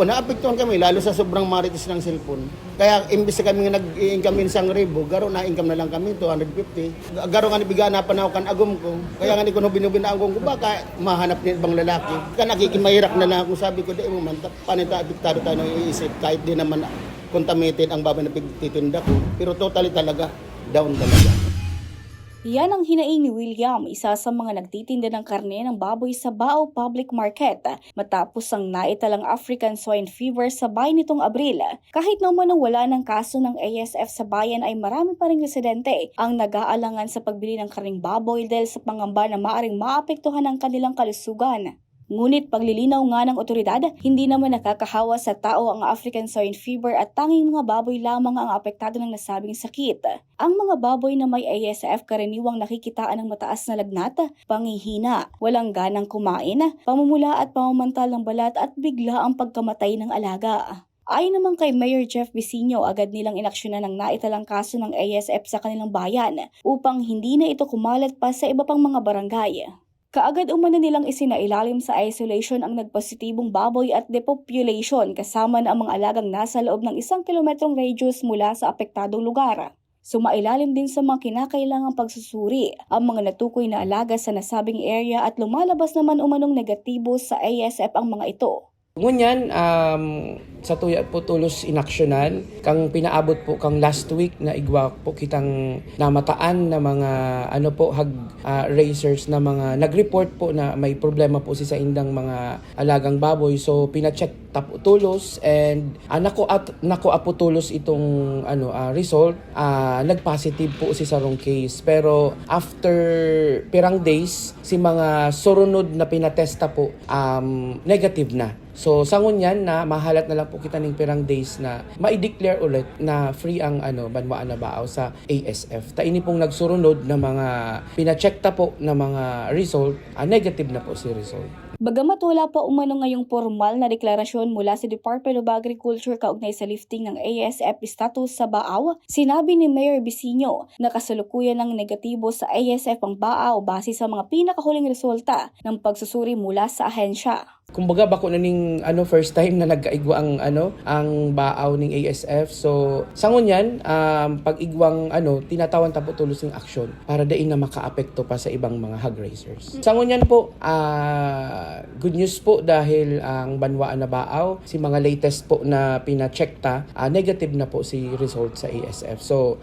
Oo, naapektuhan kami, lalo sa sobrang marites ng cellphone. Kaya imbis na kami nag-i-income min 1,000, garo na income na lang kami, 250. Garo nga nibigyan na panaw kan agom ko. Kaya nga ni kuno binubinaagom ko, baka mahanap ni ibang lalaki. Kaya nakikimahirap na lang ako, sabi ko, di mo man, panita apektado tayo ng iisip, kahit di naman contaminated ang baboy na pagtitinda ko. Pero totally talaga, down talaga. Yan ang hinaing ni William, isa sa mga nagtitinda ng karne ng baboy sa Bao Public Market matapos ang naitalang African Swine Fever sa bayan nitong Abril. Kahit naman wala ng kaso ng ASF sa bayan ay marami pa ring residente ang nag-aalangan sa pagbili ng karneng baboy dahil sa pangamba na maaring maapektuhan ang kanilang kalusugan. Ngunit paglilinaw nga ng otoridad, hindi naman nakakahawa sa tao ang African Swine Fever at tanging mga baboy lamang ang apektado ng nasabing sakit. Ang mga baboy na may ASF karaniwang nakikitaan ng mataas na lagnat, panghihina, walang ganang kumain, pamumula at pamamantal ng balat at bigla ang pagkamatay ng alaga. Ayon naman kay Mayor Jeff Vicinio, agad nilang inaksyonan ang naitalang kaso ng ASF sa kanilang bayan upang hindi na ito kumalat pa sa iba pang mga barangay. Kaagad umano nilang isinailalim sa isolation ang nagpositibong baboy at depopulation kasama na ang mga alagang nasa loob ng 1 kilometrong radius mula sa apektadong lugar. Sumailalim din sa mga kinakailangang pagsusuri ang mga natukoy na alaga sa nasabing area at lumalabas naman umanong negatibo sa ASF ang mga ito. Ngunyan, sa tuya po tulos inaksyonan, kang pinaabot po kang last week na igwa po kitang namataan na mga racers na mga nag-report po na may problema po si sa indang mga alagang baboy. So pina-check tapo tulos and nako apo tulos itong result, nag-positive po si sarong case. Pero after pirang days, si mga surunod na pinatesta po negative na. So sangon yan na mahalat na lang po kita ng pirang days na ma-declare ulit na free ang Banwaan na Baaw sa ASF. Taini pong nagsurunod na mga pina-check ta po na mga result, negative na po si result. Bagamat wala pa umano ngayong formal na deklarasyon mula sa Department of Agriculture kaugnay sa lifting ng ASF status sa Baaw, sinabi ni Mayor Vicinio na kasalukuyan ng negatibo sa ASF ang Baaw base sa mga pinakahuling resulta ng pagsusuri mula sa ahensya. Kumbaga bako na ning first time na nagkaigwa ang Baaw ning ASF. So sangon yan, pag-igwang tinatawan ta po tulos ng aksyon para dain na makaapekto pa sa ibang mga hog raisers. Sangon yan po, good news po dahil ang Banwaan na Baaw, si mga latest po na pina-check ta, negative na po si result sa ASF. So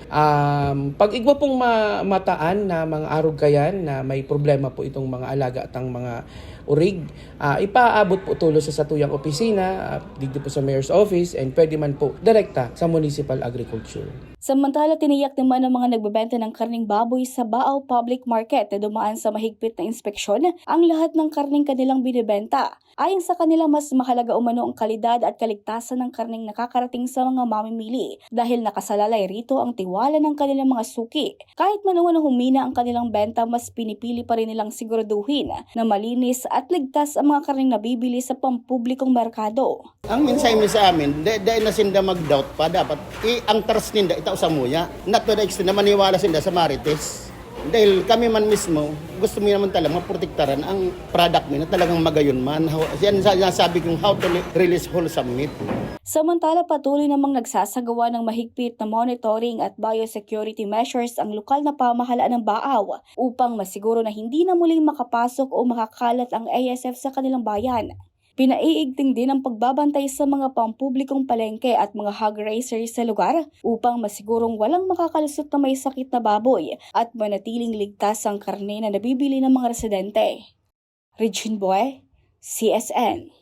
pag-igwa pong mataan na mga arog kayan na may problema po itong mga alaga at ang mga urig, ipaabot po tulos sa satuyang opisina dito po sa Mayor's Office and pwede man po direkta sa Municipal Agriculture. Samantala, tiniyak naman ng mga nagbebenta ng karneng baboy sa Baaw Public Market na dumaan sa mahigpit na inspeksyon ang lahat ng karneng kanilang binibenta. Ayon sa kanila, mas mahalaga umano ang kalidad at kaligtasan ng karneng nakakarating sa mga mamimili dahil nakasalalay rito ang tiwala ng kanilang mga suki. Kahit man umano humina ang kanilang benta, mas pinipili pa rin nilang siguraduhin na malinis at ligtas ang mga karneng nabibili sa pampublikong merkado. Ang mensahe mo sa amin, dahil na sinda mag-doubt pa, dapat ang trust ninda itaw sa muya. Not to the extent na maniwala sinda sa marites. Dahil kami man mismo, gusto mo naman talagang maprotektaran ang product mo na talagang magayon man. Yan sabi kong how to release wholesome meat. Samantala, patuloy namang nagsasagawa ng mahigpit na monitoring at biosecurity measures ang lokal na pamahalaan ng Baaw upang masiguro na hindi na muling makapasok o makakalat ang ASF sa kanilang bayan. Pinaiigting din ang pagbabantay sa mga pampublikong palengke at mga hog raisers sa lugar upang masigurong walang makakalusot na may sakit na baboy at manatiling ligtas ang karne na nabibili ng mga residente. Regine Boy, CSN.